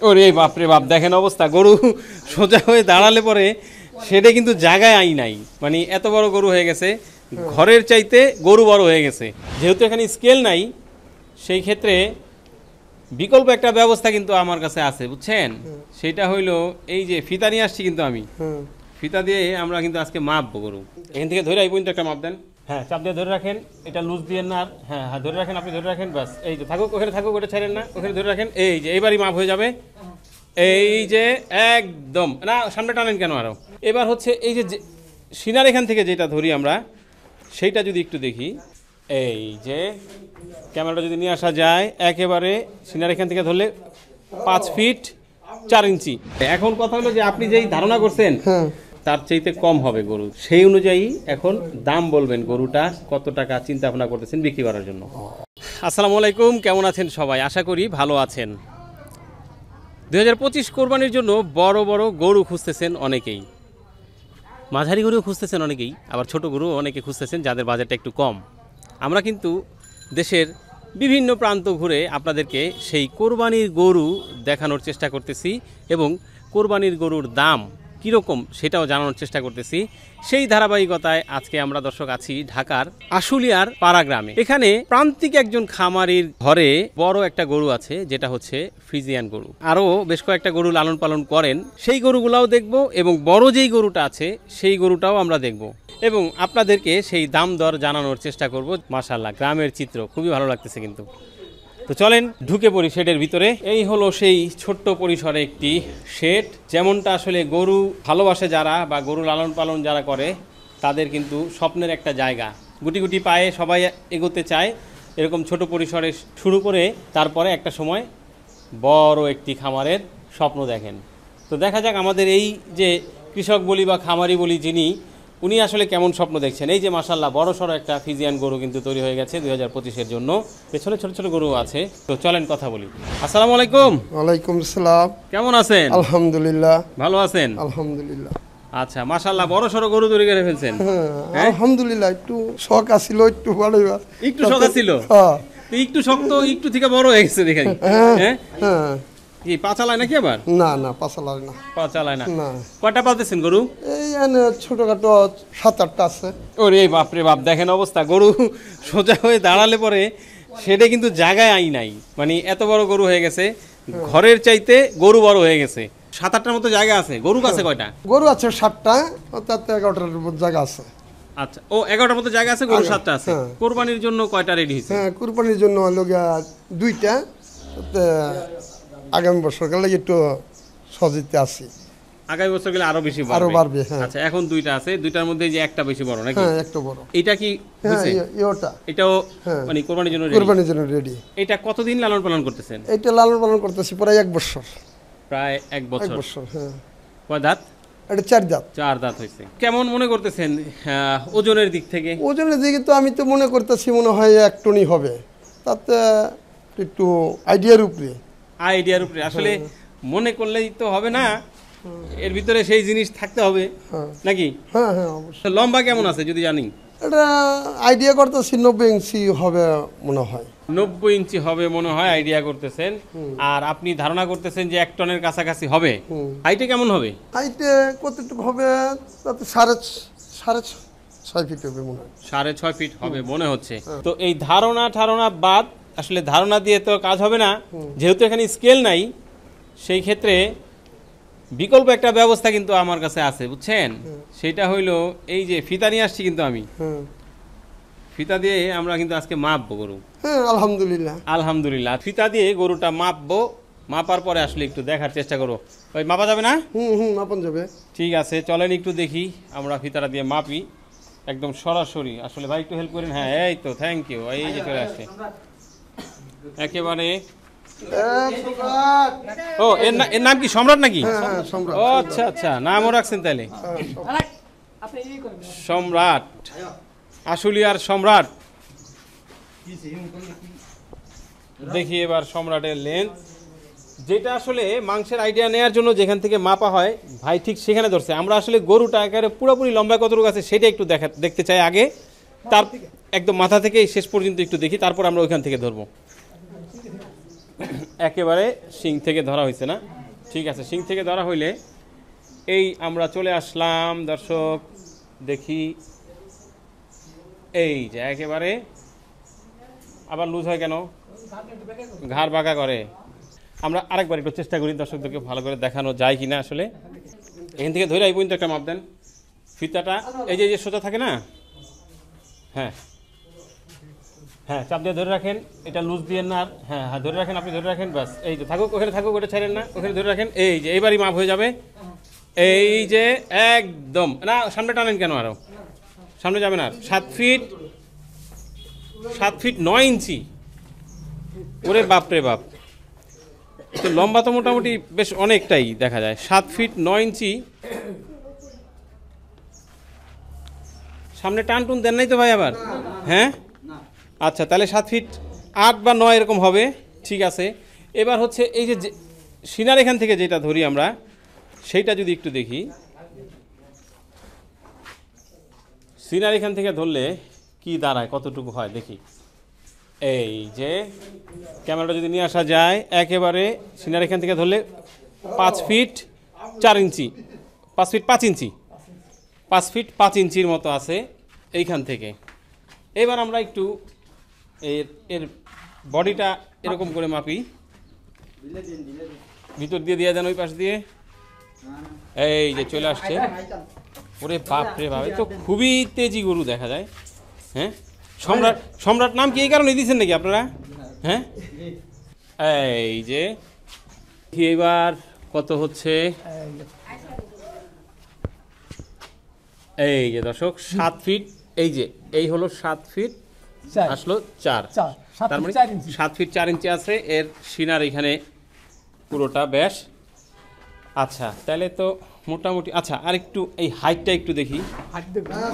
ওরে বাপরে বাপ, দেখেন অবস্থা। গরু সোজা হয়ে দাঁড়ালে পরে সেটা কিন্তু জায়গায় আই নাই, মানে এত বড় গরু হয়ে গেছে, ঘরের চাইতে গরু বড় হয়ে গেছে। যেহেতু এখানে স্কেল নাই, সেই ক্ষেত্রে বিকল্প একটা ব্যবস্থা কিন্তু আমার কাছে আছে, বুঝছেন? সেটা হইলো এই যে ফিতা নিয়ে আসছি, কিন্তু আমি ফিতা দিয়ে আমরা কিন্তু আজকে মাপবো গরু। এখান থেকে ধরে এই পর্যন্ত একটা মাপ দেন। হ্যাঁ, চাপ দিয়ে ধরে রাখেন, এটা লুজ দিয়ে না। হ্যাঁ হ্যাঁ, ধরে রাখেন, আপনি ধরে রাখেন, বাস। এই যে থাকুক, ওখানে থাকুক, ওটা ছাড়েন না, ওখানে ধরে রাখেন। এই যে এইবারই মাপ হয়ে যাবে। এই যে একদম না, সামনে টানেন কেন আরো। এবার হচ্ছে এই যে সিনার এখান থেকে যেটা ধরি আমরা, সেইটা যদি একটু দেখি। এই যে ক্যামেরাটা যদি নিয়ে আসা যায়, একেবারে সিনার এখান থেকে ধরলে 5 ফিট 4 ইঞ্চি। এখন কথা হলো যে আপনি যেই ধারণা করছেন তার চাইতে কম হবে গরু, সেই অনুযায়ী এখন দাম বলবেন। গরুটা কত টাকা চিন্তা ভাবনা করতেছেন বিক্রি করার জন্য? আসসালামু আলাইকুম, কেমন আছেন সবাই? আশা করি ভালো আছেন। 2025 কোরবানির জন্য বড় বড় গরু খুঁজতেছেন অনেকেই, মাঝারি গরুও খুঁজতেছেন অনেকেই, আবার ছোট গরু অনেকে খুঁজতেছেন যাদের বাজেটটা একটু কম। আমরা কিন্তু দেশের বিভিন্ন প্রান্ত ঘুরে আপনাদেরকে সেই কোরবানির গরু দেখানোর চেষ্টা করতেছি এবং কোরবানির গরুর দাম কীরকম সেটাও জানানোর চেষ্টা করতেছি। সেই ধারাবাহিকতায় আজকে আমরা দর্শক আছি ঢাকার আশুলিয়ার পাড়া গ্রামে। এখানে প্রান্তিক একজন খামারির ঘরে বড় একটা গরু আছে, যেটা হচ্ছে ফ্রিজিয়ান গরু। আরও বেশ কয়েকটা গরু লালন পালন করেন, সেই গরুগুলাও দেখব এবং বড় যেই গরুটা আছে সেই গরুটাও আমরা দেখব এবং আপনাদেরকে সেই দাম দর জানানোর চেষ্টা করব। মাশাআল্লাহ, গ্রামের চিত্র খুবই ভালো লাগতেছে কিন্তু। তো চলেন ঢুকে পড়ি শেডের ভিতরে। এই হলো সেই ছোট্ট পরিসরে একটি শেড, যেমনটা আসলে গরু ভালোবাসে যারা বা গরু লালন পালন যারা করে তাদের কিন্তু স্বপ্নের একটা জায়গা। গুটি গুটি পায়ে সবাই এগোতে চায়, এরকম ছোট পরিসরে শুরু করে তারপরে একটা সময় বড় একটি খামারের স্বপ্ন দেখেন। তো দেখা যাক আমাদের এই যে কৃষক বলি বা খামারি বলি যিনি, উনি আসলে কেমন স্বপ্ন দেখছেন। এই যে মাশাআল্লাহ বড় সড়ো একটা ফিজিয়ান গরু কিন্তু তৈরি হয়ে গেছে 2025-এর জন্য। পেছনে ছোট ছোট গরু আছে, তো চলেন কথা বলি। আসসালামু আলাইকুম। ওয়ালাইকুম আসসালাম। কেমন আছেন? আলহামদুলিল্লাহ। ভালো আছেন? আলহামদুলিল্লাহ। আচ্ছা, মাশাআল্লাহ বড় সড়ো গরু তৈরি করে ফেলছেন। আলহামদুলিল্লাহ, একটু শখ আছিল, একটু বড় একটু শখ ছিল, একটু শক্ত, একটু থেকে বড় হয়ে গেছে দেখেন। হ্যাঁ হ্যাঁ, কি পা চালায় নাকি আবার? না না, পা চালায় না। পা চালায় না? কয়টা পালতেছেন গরু? এই ছোটখাটো 7-8টা আছে। ওরে বাপরে বাপ, দেখেন অবস্থা। গরু সোজা হয়ে দাঁড়ালে পরে সেটা কিন্তু জায়গায় আই নাই, মানে এত বড় গরু হয়ে গেছে, ঘরের চাইতে গরু বড় হয়ে গেছে। 7-8টার মতো জায়গা আছে। গরু আছে কয়টা? গরু আছে 7টা, তাতে 11টার মতো জায়গা আছে। আচ্ছা, ও 11টার মতো জায়গা আছে, গরু 7টা আছে। কোরবানির জন্য কয়টা রেডি হয়েছে? হ্যাঁ, কোরবানির জন্য হলো 2টা, আগামী বছর গেলে একটু সজিতে আছি। আগামী বছর গেলে আরো বেশি বাড়বে। আচ্ছা, এখন 2টা আছে, 2টার মধ্যে যে একটা বেশি বড় নাকি? হ্যাঁ, একটা বড়। এটা কি হয়েছে? এটাও মানে কোরবানির জন্য রেডি। এটা কতদিন লালন পালন করতেছেন? এটা লালন পালন করতেছি প্রায় 1 বছর। প্রায় 1 বছর। হ্যাঁ। কয় দাঁত? এটা 4 দাঁত। 4 দাঁত হয়েছে। কেমন মনে করতেছেন ওজনের দিক থেকে? ওজনের দিকে তো আমি তো মনে করতেছি মনে হয় 1 টনই হবে, তাতে একটু আইডিয়ার উপরে আসলে মনে করলেই তো হবে না, এর ভিতরে সেই জিনিস থাকতে হবে নাকি? হ্যাঁ হ্যাঁ, অবশ্যই। লম্বা কেমন আছে যদি জানি? এটা আইডিয়া করতেছি 90 ইঞ্চি হবে মনে হয়। 90 ইঞ্চি হবে মনে হয় আইডিয়া করতেছেন। আর আপনি ধারণা করতেছেন যে 1 টনের কাছাকাছি হবে। হাইটে কেমন হবে? হাইটে কতটুকু হবে? তাতে 6.5 ফিট হবে মনে হয়। 6.5 ফিট হবে মনে হচ্ছে। তো এই ধারণা বাদ, আসলে ধারণা দিয়ে তো কাজ হবে না, যেহেতু এখানে স্কেল নাই, সেই ক্ষেত্রে বিকল্প একটা ব্যবস্থা কিন্তু আমার কাছে আছে, বুঝছেন? সেটা হইলো এই যে ফিতা নিয়ে আসছি, কিন্তু আমি ফিতা দিয়ে আমরা কিন্তু আজকে মাপবো গরু। হ্যাঁ, আলহামদুলিল্লাহ ফিতা দিয়ে গরুটা মাপবো। মাপার পরে আসলে একটু দেখার চেষ্টা করবো। ওই মাপা যাবে না? মাপন যাবে। ঠিক আছে, চলেন একটু দেখি আমরা ফিতাটা দিয়ে মাপি একদম সরাসরি। আসলে ভাই একটু হেল্প করেন। হ্যাঁ, এই তো, থ্যাংক ইউ। এই যে চলে আসছে একেবারে। ও, এর নাম কি সম্রাট নাকি? ও আচ্ছা আচ্ছা, নামও রাখছেন তাহলে। সম্রাট, আশুলিয়ার সম্রাট। দেখি এবার সম্রাটের লেন্থ, যেটা আসলে মাংসের আইডিয়া নেওয়ার জন্য যেখান থেকে মাপা হয়, ভাই ঠিক সেখানে ধরছে। আমরা আসলে গরুটা একেবারে পুরোপুরি লম্বা কতটুকু আছে সেটা একটু দেখতে চাই আগে, তার একদম মাথা থেকে শেষ পর্যন্ত একটু দেখি, তারপর আমরা ওইখান থেকে ধরবো। একেবারে শিং থেকে ধরা হয়েছে না? ঠিক আছে, শিং থেকে ধরা হইলে এই আমরা চলে আসলাম দর্শক, দেখি এই যে একেবারে আবার লুজ হয় কেন, ঘাড় বাঁকা করে। আমরা আরেকবার একটু চেষ্টা করি দর্শকদেরকে ভালো করে দেখানো যায় কিনা। আসলে এখান থেকে ধরে এই পর্যন্ত একটা মাপ দেন, ফিতাটা এই যে সোজা থাকে না, হ্যাঁ হ্যাঁ চাপ দিয়ে ধরে রাখেন, এটা লুজ দিয়ে না, হ্যাঁ হ্যাঁ ধরে রাখেন, আপনি ধরে রাখেন, বাস এই যে থাকুক, ওখানে থাকুক, ওটা ছাড়েন না, ওখানে ধরে রাখেন, এই যে এইবারই মাপ হয়ে যাবে। এই যে একদম না, সামনে টানেন কেন, আরো সামনে যাবেন। আর 7 ফিট 9 ইঞ্চি, ওরে বাপরে বাপ, তো লম্বা তো মোটামুটি বেশ অনেকটাই দেখা যায়। 7 ফিট 9 ইঞ্চি, সামনে টান টুন দেন নাই তো ভাই আবার? হ্যাঁ আচ্ছা, তাহলে 7 ফিট 8 বা 9 এরকম হবে। ঠিক আছে, এবার হচ্ছে এই যে সিনার এখান থেকে যেটা ধরি আমরা, সেইটা যদি একটু দেখি, সিনার এখান থেকে ধরলে কি দাঁড়ায়, কতটুকু হয় দেখি। এই যে ক্যামেরাটা যদি নিয়ে আসা যায়, একেবারে সিনার এখান থেকে ধরলে 5 ফিট 4 ইঞ্চি, 5 ফিট 5 ইঞ্চি, 5 ফিট 5 ইঞ্চির মতো আছে এইখান থেকে। এবার আমরা একটু এর বডিটা এরকম করে মাপি, ভিতর দিয়ে দিয়ে দেন ওই পাশ দিয়ে, এই যে চলে আসছে। ওরে বাপ রে বাপ, তো খুবই তেজি গরু দেখা যায়। হ্যাঁ, সম্রাট, সম্রাট নাম কি এই কারণে দিয়েছেন নাকি আপনারা? হ্যাঁ, এই যে এবার কত হচ্ছে, এই যে দর্শক 7 ফিট, এই যে এই হলো 7 ফিট আসলো 4, তার মানে 7 ফিট 4 ইঞ্চি আছে এর সিনার এখানে পুরোটা ব্যাস। আচ্ছা তাহলে তো মোটামুটি, আচ্ছা আর একটু এই হাইটটা একটু দেখি।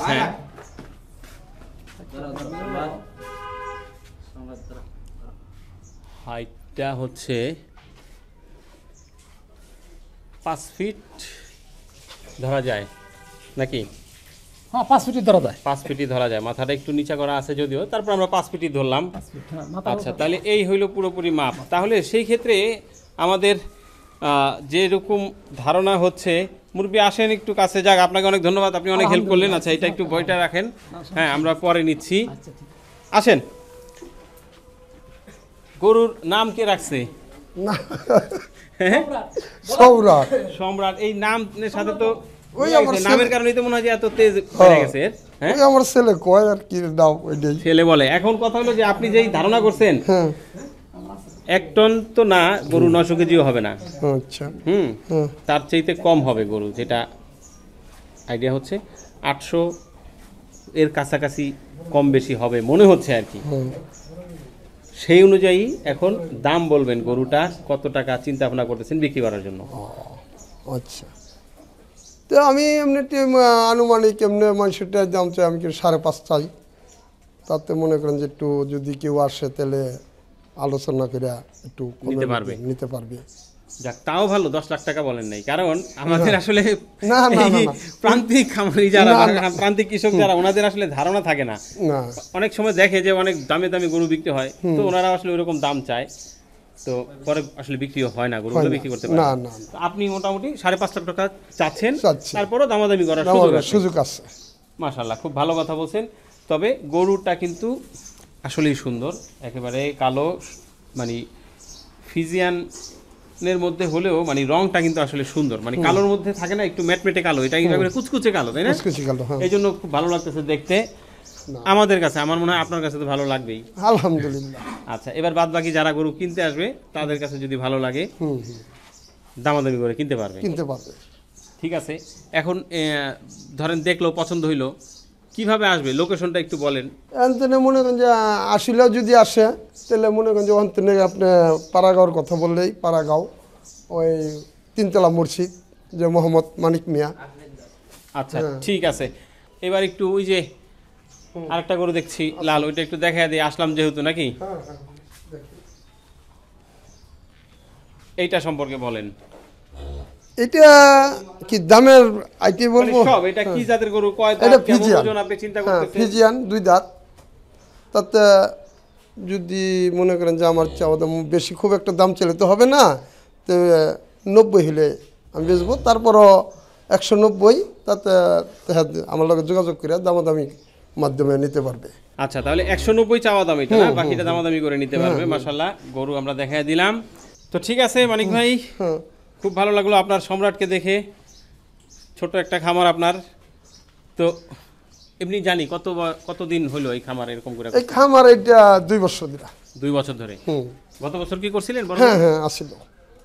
হ্যাঁ, হাইটটা হচ্ছে 5 ফিট ধরা যায় নাকি? হ্যাঁ 5 ফিটই ধরা যায়, 5 ফিটই ধরা যায়, মাথাটা একটু নিচা করা আছে যদিও, তারপর আমরা 5 ফিটই ধরলাম। আচ্ছা তাহলে এই হইল পুরোপুরি মাপ। তাহলে সেই ক্ষেত্রে আমাদের যেরকম ধারণা হচ্ছে, মুরব্বী আসেন একটু কাছে, যাক আপনাকে অনেক ধন্যবাদ, আপনি অনেক হেল্প করলেন। আচ্ছা এটা একটু বইটা রাখেন, হ্যাঁ আমরা পরে নিচ্ছি। আসেন, গরুর নাম কে রাখছে? সম্রাট। সম্রাট, এই নামের সাথে তো ওই আমার নামের কারণেই তো মনে হয় যে এত তেজ হয়ে গেছে। হ্যাঁ, ওই আমার ছেলে কয় আর কি দাও ওইটাই ছেলে বলে। এখন কথা হলো যে আপনি যেই ধারণা করছেন, হ্যাঁ 1 টন তো না, গরু 900 কেজিও হবে না। আচ্ছা, তার চাইতে কম হবে গরু, যেটা আইডিয়া হচ্ছে 800 এর কাছাকাছি কম বেশি হবে মনে হচ্ছে আর কি। সেই অনুযায়ী এখন দাম বলবেন, গরুটা কত টাকা চিন্তা ভাবনা করতেছেন বিক্রি করার জন্য? আচ্ছা, তো আমি এমনি আনুমানিক এমনি মানুষটার দাম চাই আমি কি 5.5 চাই, তাতে মনে করেন যে একটু যদি কেউ আসে তাহলে আলোচনা করে একটু নিতে পারবে। যাক, তাও ভালো, 10 লাখ টাকা বলেন নাই, কারণ আমাদের আসলে না প্রান্তিক খামারি যারা, প্রান্তিক কৃষক যারা, ওনাদের আসলে ধারণা থাকে না। অনেক সময় দেখে যে অনেক দামে দামে গরু বিক্রি হয়, তো ওনারা আসলে ওইরকম দাম চায়, তো পরে আসলে বিক্রিও হয় না, গরুগুলো বিক্রি করতে পারে না। আপনি মোটামুটি 5.5 লাখ টাকা চাচ্ছেন, তারপরও দামাদামি করার সুযোগ আছে। মাশাআল্লাহ, খুব ভালো কথা বলছেন। তবে গরুটা কিন্তু আসলেই সুন্দর, একেবারে কালো, মানে ফিজিয়ানের মধ্যে হলেও মানে রংটা কিন্তু আসলে সুন্দর, মানে কালোর মধ্যে থাকে না একটু মেটমেটে কালো, এটা একেবারে কুচকুচে কালো, তাই না? এই জন্য খুব ভালো লাগতেছে দেখতে আমাদের কাছে, আমার মনে হয় আপনার কাছে তো ভালো লাগবেই। আলহামদুলিল্লাহ। আচ্ছা, এবার বাদ বাকি যারা গরু কিনতে আসবে তাদের কাছে যদি ভালো লাগে দামাদামি করে কিনতে পারবে। ঠিক আছে, এখন ধরেন দেখলো, পছন্দ হইলো, কিভাবে আসবে, লোকেশনটা একটু বলেন। মনে করেন যে আসিলেও যদি আসে তাহলে মনে করেন যে অন্তনে আপনি পাড়াগাঁওর কথা বললেই, পাড়াগাঁও ওই 3তলা মসজিদ, যে মোহাম্মদ মানিক মিয়া। আচ্ছা ঠিক আছে, এবার একটু ওই যে আরেকটা গরু দেখছি লাল, ওইটা একটু দেখা দিয়ে আসলাম যেহেতু, নাকি? এইটা সম্পর্কে বলেন। এটা কি দামের আইটি বলবো? সব এটা কি জাতের গরু, কয় দাঁত, কেমন ওজন আপনি চিন্তা করতেছেন? ফিজিয়ান 2 দাঁত, তাতে যদি মনে করেন যে আমার চাওয়া দাম বেশি, খুব একটা দাম চাইলে তো হবে না, তো 90 হলে আমি বেচবো। তারপরও 190, তাতে আমার লগে যোগাযোগ করে দামাদামি মাধ্যমে নিতে পারবে। আচ্ছা, তাহলে 190 চাওয়া দাম এটা না, বাকিটা দামাদামি করে নিতে পারবে। মাশাআল্লাহ, গরু আমরা দেখাই দিলাম। তো ঠিক আছে মানিক ভাই, হ্যাঁ, খুব ভালো লাগলো আপনার সম্রাটকে দেখে। ছোট একটা খামার আপনার। তো এমনি জানি কতদিন হলো এই খামার এরকম করে? এই খামার এটা 2 বছর দিলা। 2 বছর ধরে। গত বছর কি করছিলেন? বড় হ্যাঁ হ্যাঁ আসিল,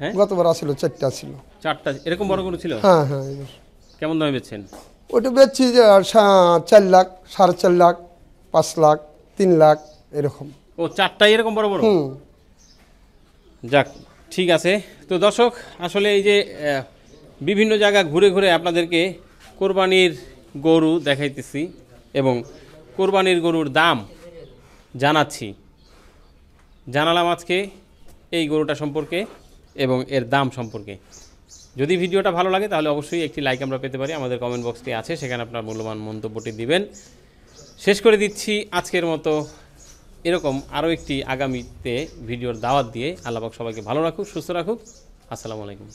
হ্যাঁ গতবার আসিল 4টা আসিল। 4টা এরকম বড় গরু ছিল? হ্যাঁ হ্যাঁ, এই বছর কেমন দামে বেচছেন? ওটা বেচছি যে 4 লাখ, 4.5 লাখ, 5 লাখ, 3 লাখ এরকম। ও 4টাই এরকম বড় বড়? যাক, ঠিক আছে। তো দর্শক, আসলে এই যে বিভিন্ন জায়গা ঘুরে ঘুরে আপনাদেরকে কোরবানির গরু দেখাইতেছি এবং কোরবানির গরুর দাম জানালাম আজকে এই গরুটা সম্পর্কে এবং এর দাম সম্পর্কে। যদি ভিডিওটা ভালো লাগে তাহলে অবশ্যই একটি লাইক আমরা পেতে পারি। আমাদের কমেন্ট বক্সটি আছে, সেখানে আপনার মূল্যবান মন্তব্যটি দিবেন। শেষ করে দিচ্ছি আজকের মতো। এরকম আরও একটি আগামীতে ভিডিওর দাওয়াত দিয়ে আল্লাহ পাক সবাইকে ভালো রাখুক, সুস্থ রাখুক। আসসালামু আলাইকুম।